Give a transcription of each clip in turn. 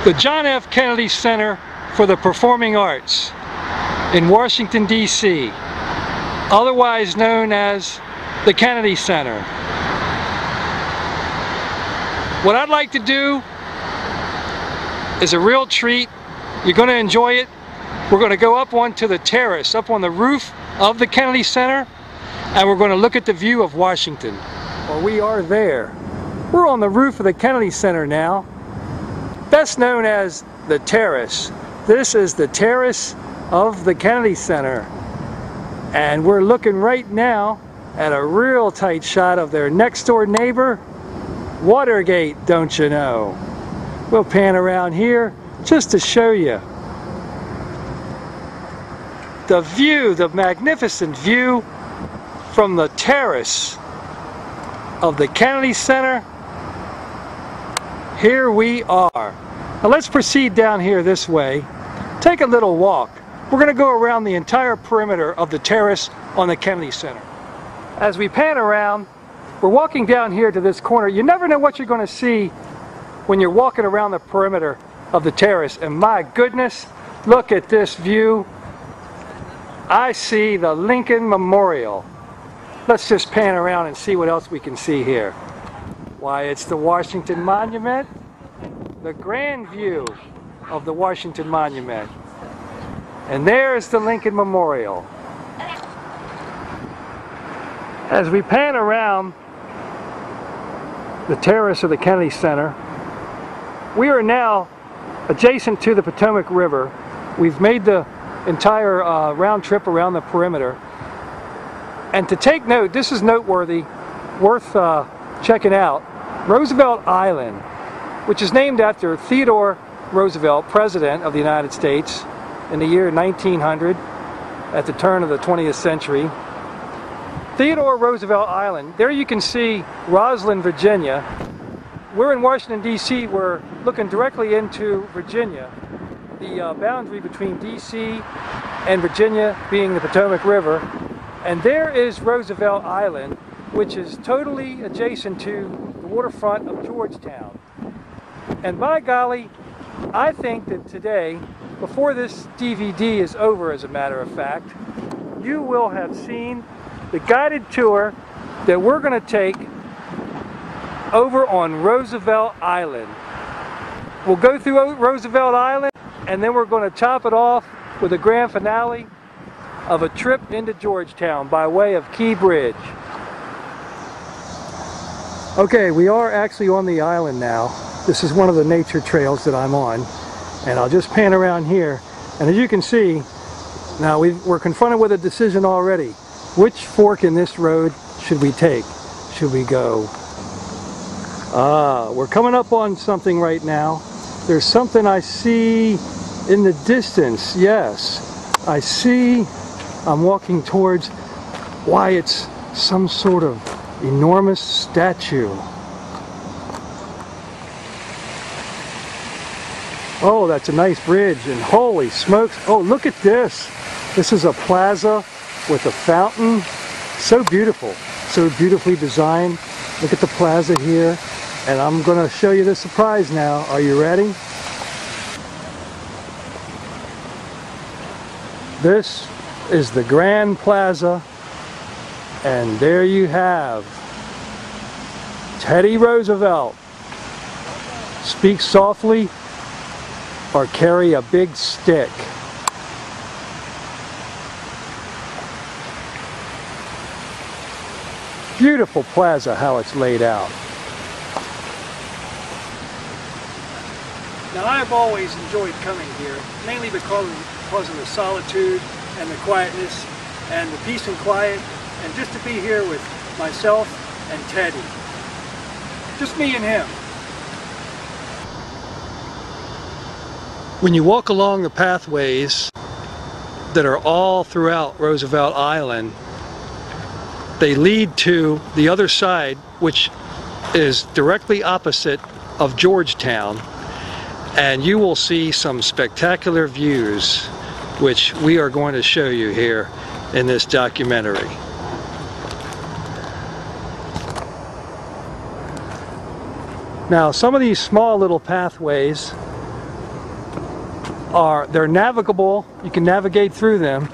the John F. Kennedy Center for the Performing Arts in Washington, D.C., otherwise known as the Kennedy Center. What I'd like to do is a real treat. You're going to enjoy it. We're going to go up onto the terrace, up on the roof of the Kennedy Center, and we're going to look at the view of Washington. Well, we are there. We're on the roof of the Kennedy Center now, best known as the terrace. This is the terrace of the Kennedy Center, and we're looking right now at a real tight shot of their next door neighbor, Watergate, don't you know. We'll pan around here just to show you the view, the magnificent view from the terrace of the Kennedy Center. Here we are. Now let's proceed down here this way. Take a little walk. We're going to go around the entire perimeter of the terrace on the Kennedy Center. As we pan around, we're walking down here to this corner. You never know what you're going to see when you're walking around the perimeter of the terrace. And my goodness, look at this view. I see the Lincoln Memorial. Let's just pan around and see what else we can see here. Why, it's the Washington Monument. The grand view of the Washington Monument. And there's the Lincoln Memorial. As we pan around the terrace of the Kennedy Center, we are now adjacent to the Potomac River. We've made the entire round trip around the perimeter. And to take note, this is noteworthy, worth checking out, Roosevelt Island, which is named after Theodore Roosevelt, President of the United States, in the year 1900, at the turn of the 20th century. Theodore Roosevelt Island, there you can see Roslyn, Virginia. We're in Washington, D.C. We're looking directly into Virginia, the boundary between D.C. and Virginia being the Potomac River. And there is Roosevelt Island, which is totally adjacent to the waterfront of Georgetown. And by golly, I think that today, before this DVD is over, as a matter of fact, you will have seen the guided tour that we're going to take over on Roosevelt Island. We'll go through Roosevelt Island, and then we're going to top it off with a grand finale of a trip into Georgetown by way of Key Bridge. Okay, we are actually on the island now. This is one of the nature trails that I'm on, and I'll just pan around here. And as you can see, now we're confronted with a decision already. Which fork in this road should we take? Should we go? We're coming up on something right now. There's something I see in the distance. Yes, I see. I'm walking towards, why, it's some sort of enormous statue. Oh, that's a nice bridge, and holy smokes. Oh, look at this. This is a plaza with a fountain. So beautiful, so beautifully designed. Look at the plaza here, and I'm going to show you the surprise now. Are you ready? This is the Grand Plaza, and there you have Teddy Roosevelt. Speak softly or carry a big stick. Beautiful plaza, how it's laid out. Now, I've always enjoyed coming here, mainly because of the solitude and the quietness and the peace and quiet, and just to be here with myself and Teddy. Just me and him. When you walk along the pathways that are all throughout Roosevelt Island, they lead to the other side, which is directly opposite of Georgetown, and you will see some spectacular views which we are going to show you here in this documentary. Now, some of these small little pathways they're navigable. You can navigate through them,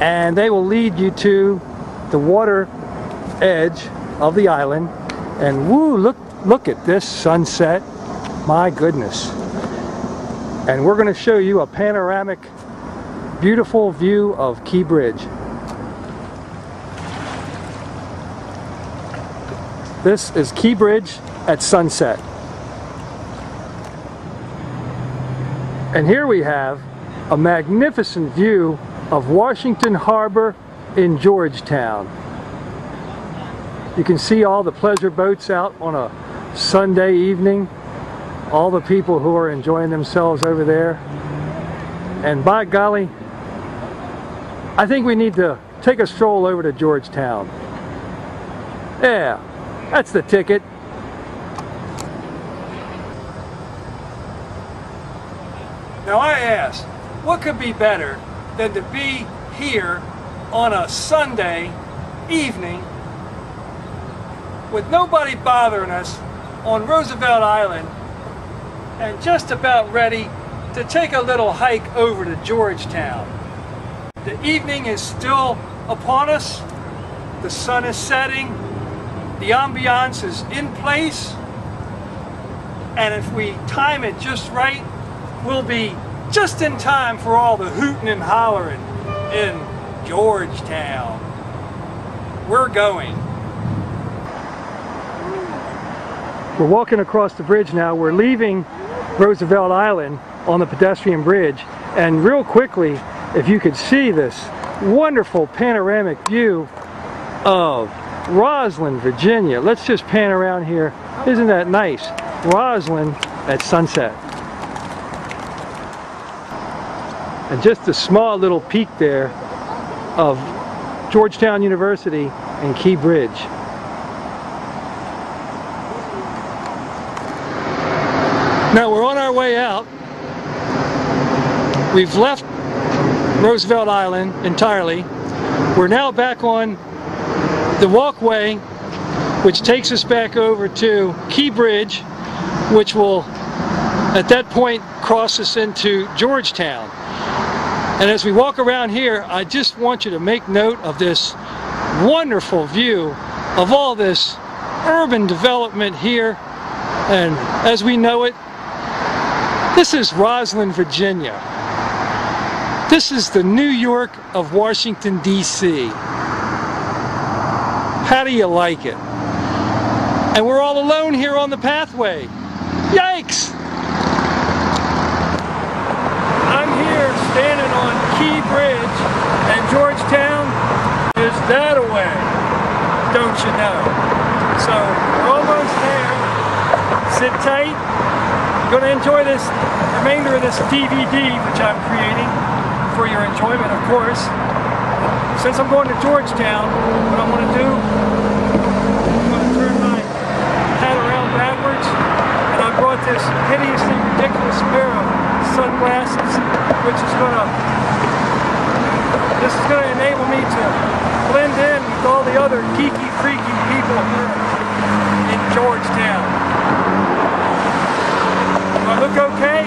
and they will lead you to the water edge of the island. And woo, look at this sunset. My goodness. And we're going to show you a panoramic, beautiful view of Key Bridge. This is Key Bridge at sunset. And here we have a magnificent view of Washington Harbor in Georgetown. You can see all the pleasure boats out on a Sunday evening, all the people who are enjoying themselves over there. And by golly, I think we need to take a stroll over to Georgetown. Yeah, that's the ticket. Now I ask, what could be better than to be here on a Sunday evening with nobody bothering us on Roosevelt Island and just about ready to take a little hike over to Georgetown. The evening is still upon us, the sun is setting, the ambiance is in place, and if we time it just right, we'll be just in time for all the hooting and hollering in Georgetown. We're going. We're walking across the bridge now. We're leaving Roosevelt Island on the pedestrian bridge, and real quickly, if you could see this wonderful panoramic view of Roslyn, Virginia. Let's just pan around here. Isn't that nice? Roslyn at sunset. And just a small little peek there of Georgetown University and Key Bridge. Now we're on our way out. We've left Roosevelt Island entirely. We're now back on the walkway, which takes us back over to Key Bridge, which will at that point cross us into Georgetown. And as we walk around here, I just want you to make note of this wonderful view of all this urban development here. And as we know it, this is Roslyn, Virginia. This is the New York of Washington, D.C. How do you like it? And we're all alone here on the pathway. Yikes! I'm here standing on Key Bridge, and Georgetown is that away, don't you know? So we're almost there. Sit tight. You're going to enjoy this remainder of this DVD, which I'm creating for your enjoyment, of course. Since I'm going to Georgetown, what I'm going to do, I'm going to turn my hat around backwards, and I brought this hideously ridiculous pair of sunglasses, which is going to enable me to blend in with all the other geeky, freaky people here in Georgetown. Do I look okay?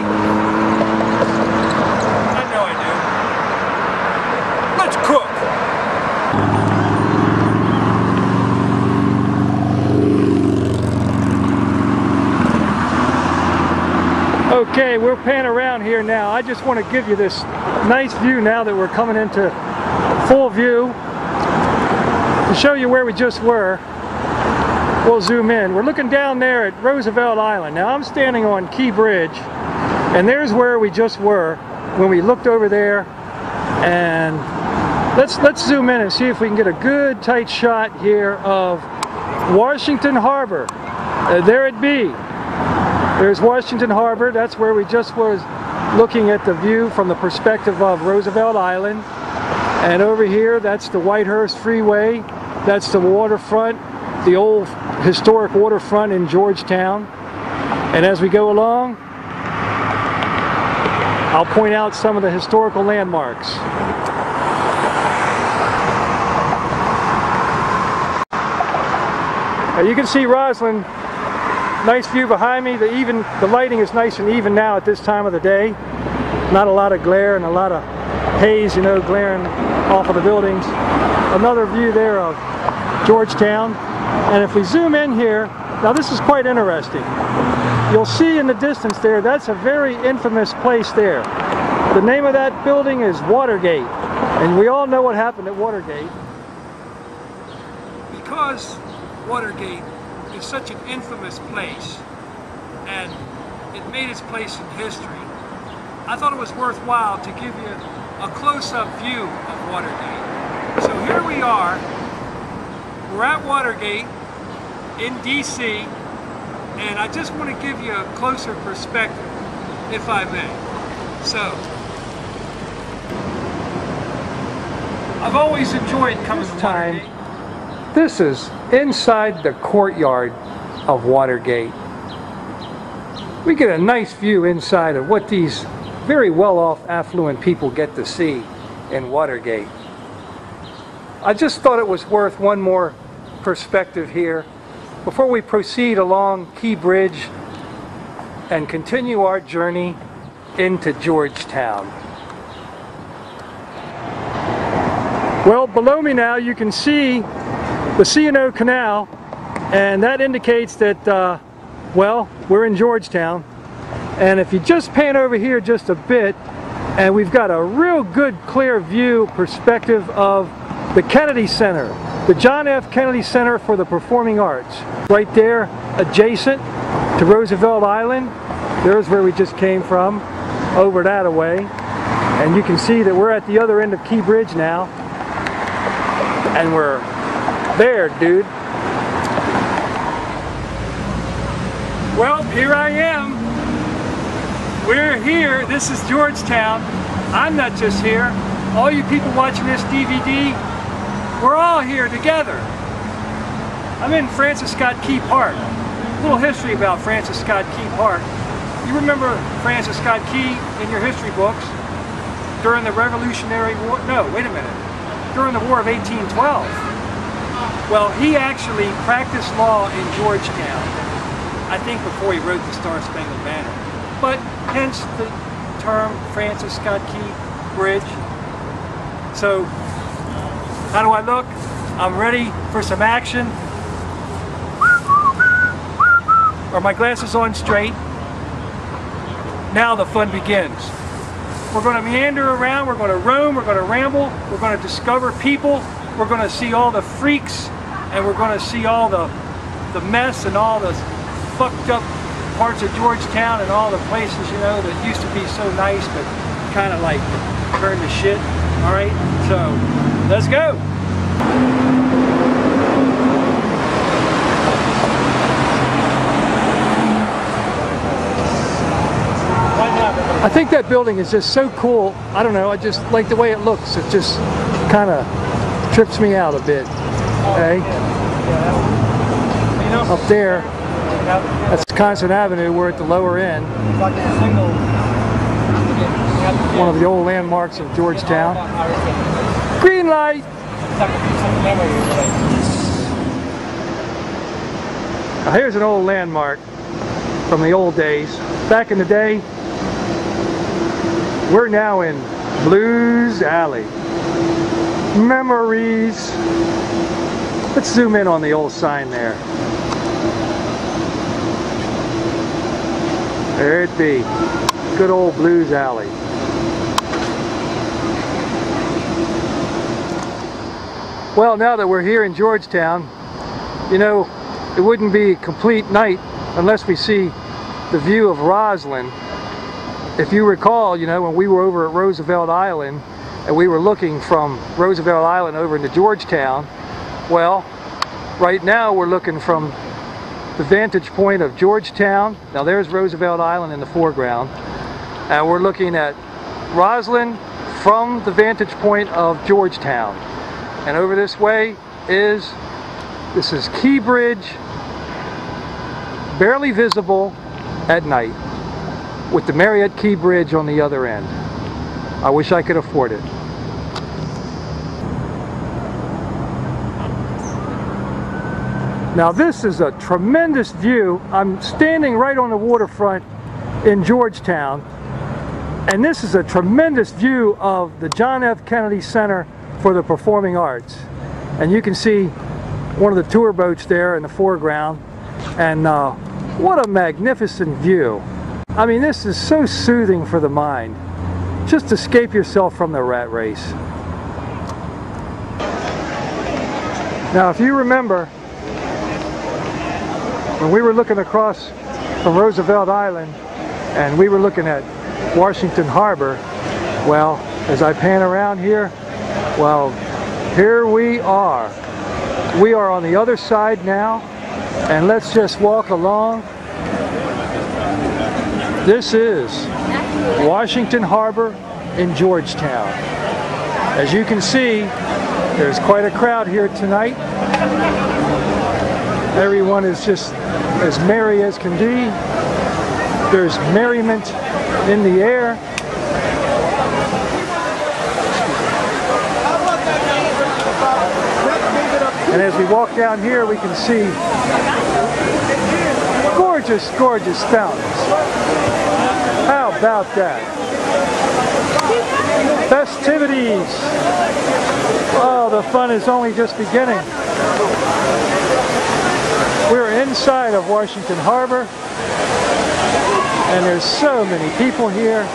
I know I do. Let's cook! Okay, we're panning around here now. I just want to give you this nice view now that we're coming into full view. To show you where we just were, we'll zoom in. We're looking down there at Roosevelt Island. Now I'm standing on Key Bridge, and there's where we just were when we looked over there. And let's zoom in and see if we can get a good tight shot here of Washington Harbor. There it be. There's Washington Harbor. That's where we just was looking at the view from the perspective of Roosevelt Island. And over here, that's the Whitehurst Freeway. That's the waterfront, the old historic waterfront in Georgetown. And as we go along, I'll point out some of the historical landmarks. Now you can see Roslyn. Nice view behind me. The lighting is nice and even now at this time of the day. Not a lot of glare and a lot of haze, you know, glaring off of the buildings. Another view there of Georgetown. And if we zoom in here, now this is quite interesting. You'll see in the distance there, that's a very infamous place there. The name of that building is Watergate. And we all know what happened at Watergate. Because Watergate is such an infamous place, and it made its place in history, I thought it was worthwhile to give you a close-up view of Watergate. So here we are, we're at Watergate in DC, and I just want to give you a closer perspective, if I may. So, I've always enjoyed coming to Watergate. This is inside the courtyard of Watergate. We get a nice view inside of what these very well-off, affluent people get to see in Watergate. I just thought it was worth one more perspective here before we proceed along Key Bridge and continue our journey into Georgetown. Well, below me now you can see the C&O Canal, and that indicates that, well, we're in Georgetown. And if you just pan over here just a bit, and we've got a real good clear view perspective of the Kennedy Center, the John F. Kennedy Center for the Performing Arts. Right there, adjacent to Roosevelt Island. There's where we just came from, over that away. And you can see that we're at the other end of Key Bridge now. And we're there, dude. Well, here I am. We're here. This is Georgetown. I'm not just here. All you people watching this DVD, we're all here together. I'm in Francis Scott Key Park. A little history about Francis Scott Key Park. You remember Francis Scott Key in your history books during the Revolutionary War? No, wait a minute. During the War of 1812. Well, he actually practiced law in Georgetown, I think before he wrote the Star-Spangled Banner. But hence the term Francis Scott Key Bridge. So, how do I look? I'm ready for some action. Are my glasses on straight? Now the fun begins. We're going to meander around, we're going to roam, we're going to ramble, we're going to discover people, we're going to see all the freaks, and we're going to see all the mess and all the fucked up parts of Georgetown and all the places, you know, that used to be so nice but kind of like turned to shit. Alright, so let's go! I think that building is just so cool. I don't know, I just like the way it looks. It just kind of trips me out a bit. Okay? Up there, that's Wisconsin Avenue. We're at the lower end. One of the old landmarks of Georgetown. Green light! Now here's an old landmark from the old days. Back in the day, we're now in Blues Alley. Memories. Let's zoom in on the old sign there. There it be. Good old Blues Alley. Well, now that we're here in Georgetown, you know, it wouldn't be a complete night unless we see the view of Roslyn. If you recall, you know, when we were over at Roosevelt Island and we were looking from Roosevelt Island over into Georgetown, well, right now we're looking from the vantage point of Georgetown. Now there's Roosevelt Island in the foreground, and we're looking at Roslyn from the vantage point of Georgetown. And over this way is, this is Key Bridge, barely visible at night, with the Marriott Key Bridge on the other end. I wish I could afford it. Now this is a tremendous view. I'm standing right on the waterfront in Georgetown, And this is a tremendous view of the John F. Kennedy Center for the Performing Arts. And you can see one of the tour boats there in the foreground. And what a magnificent view. I mean, this is so soothing for the mind. Just escape yourself from the rat race. Now, if you remember, when we were looking across from Roosevelt Island and we were looking at Washington Harbor, well, as I pan around here, well, here we are. We are on the other side now, and let's just walk along. This is Washington Harbor in Georgetown. As you can see, there's quite a crowd here tonight. Everyone is just as merry as can be. There's merriment in the air. And as we walk down here, we can see gorgeous, gorgeous fountains. How about that? Festivities. Oh, the fun is only just beginning. We're inside of Washington Harbor, and there's so many people here.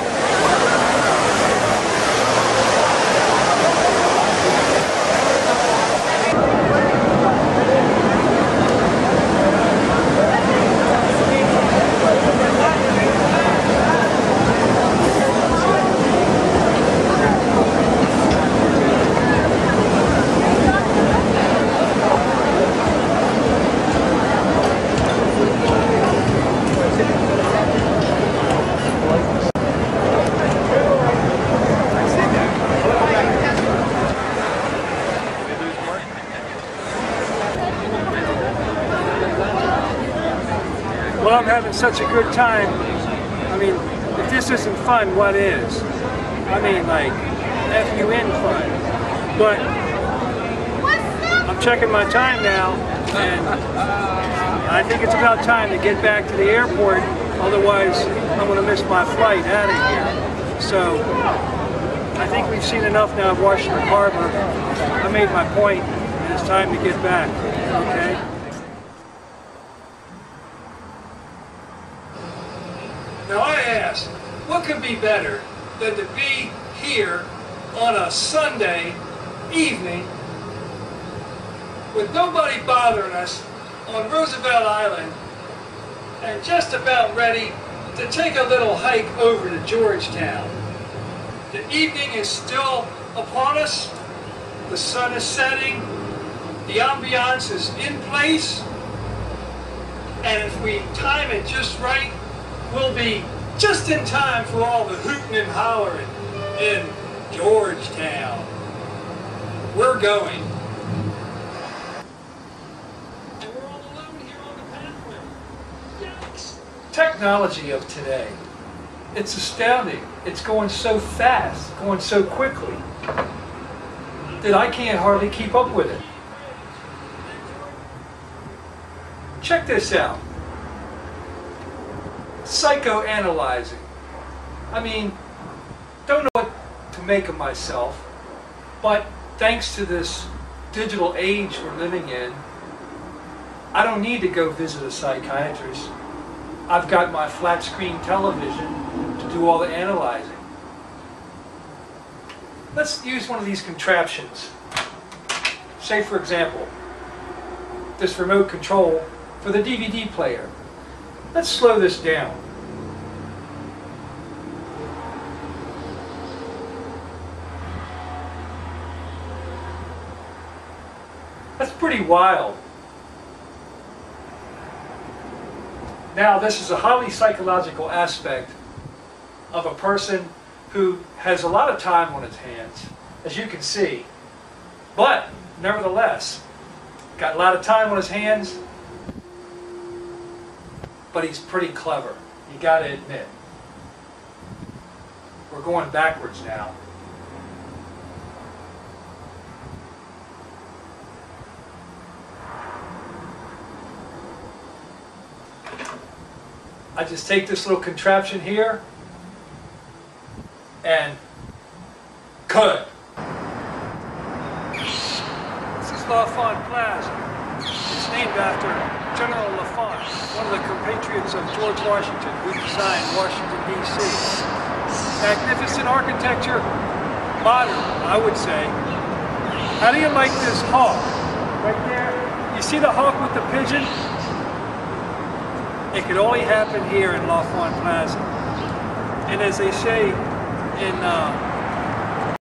Well, I'm having such a good time. I mean, if this isn't fun, what is? I mean, like, F-U-N fun. But I'm checking my time now, and I think it's about time to get back to the airport. Otherwise, I'm going to miss my flight out of here. So, I think we've seen enough now of Washington Harbor. I made my point, and it's time to get back. Okay? Now I ask, what could be better than to be here on a Sunday evening with nobody bothering us on Roosevelt Island and just about ready to take a little hike over to Georgetown. The evening is still upon us, the sun is setting, the ambiance is in place, and if we time it just right, we'll be just in time for all the hooting and hollering in Georgetown. We're going. And we're all alone here on the pathway. Yikes! Technology of today. It's astounding. It's going so fast, going so quickly, that I can't hardly keep up with it. Check this out. Psychoanalyzing. I mean, don't know what to make of myself, but thanks to this digital age we're living in, I don't need to go visit a psychiatrist. I've got my flat screen television to do all the analyzing. Let's use one of these contraptions. Say, for example, this remote control for the DVD player. Let's slow this down. That's pretty wild. Now, this is a highly psychological aspect of a person who has a lot of time on his hands, as you can see. But, nevertheless, got a lot of time on his hands, but he's pretty clever. You got to admit. We're going backwards now. I just take this little contraption here, and cut. This is L'Enfant Plaza. It's named after General L'Enfant, one of the compatriots of George Washington, who designed Washington, D.C. Magnificent architecture, modern, I would say. How do you like this hawk? Right there, you see the hawk with the pigeon? It could only happen here in L'Enfant Plaza. And as they say in